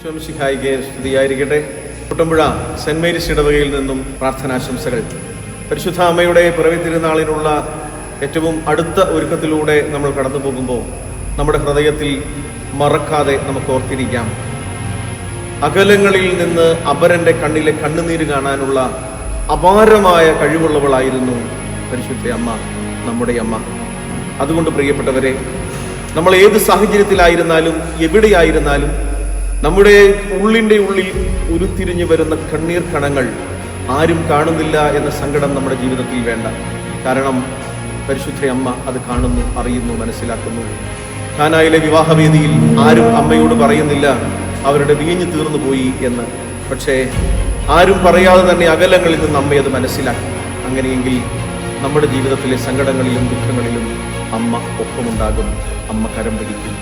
ഈശോമിശിഹായിക്ക് സ്തുതിയായിരിക്കട്ടെ. Kuttampuzha saint Mary's ഇടവകയിൽ നിന്നും പ്രാർത്ഥനാശംസകൾ. പരിശുദ്ധ അമ്മയുടെ പിറവി തിരുനാളിനുള്ള ഏറ്റവും അടുത്ത ഒരുക്കത്തിലൂടെ നമ്മൾ കടന്നു പോകുമ്പോൾ നമ്മുടെ ഹൃദയത്തിൽ മറക്കാതെ നമുക്ക് ഓർത്തിരിക്കാം, അകലങ്ങളിൽ നിന്ന് അപരന്റെ കണ്ണിലെ കണ്ണുനീര് കാണാനുള്ള അപാരമായ കഴിവുള്ളവളായിരുന്നു പരിശുദ്ധ അമ്മ, നമ്മുടെ അമ്മ. അതുകൊണ്ട് പ്രിയപ്പെട്ടവരെ, നമ്മൾ ഏത് സാഹചര്യത്തിലായിരുന്നാലും എവിടെയായിരുന്നാലും നമ്മുടെ ഉള്ളിൻ്റെ ഉള്ളിൽ ഉരുത്തിരിഞ്ഞു വരുന്ന കണ്ണീർ കണങ്ങൾ ആരും കാണുന്നില്ല എന്ന സങ്കടം നമ്മുടെ ജീവിതത്തിൽ വേണ്ട. കാരണം പരിശുദ്ധ അമ്മ അത് കാണുന്നു, അറിയുന്നു, മനസ്സിലാക്കുന്നു. കാനായിലെ വിവാഹവേദിയിൽ ആരും അമ്മയോട് പറയുന്നില്ല അവരുടെ വീഞ്ഞു തീർന്നു പോയി എന്ന്. പക്ഷേ ആരും പറയാതെ തന്നെ അകലങ്ങളിൽ നിന്ന് അമ്മ അത് മനസ്സിലാക്കി. അങ്ങനെയെങ്കിൽ നമ്മുടെ ജീവിതത്തിലെ സങ്കടങ്ങളിലും ദുഃഖങ്ങളിലും അമ്മ ഒപ്പമുണ്ടാകും, അമ്മ കരം പിടിക്കും.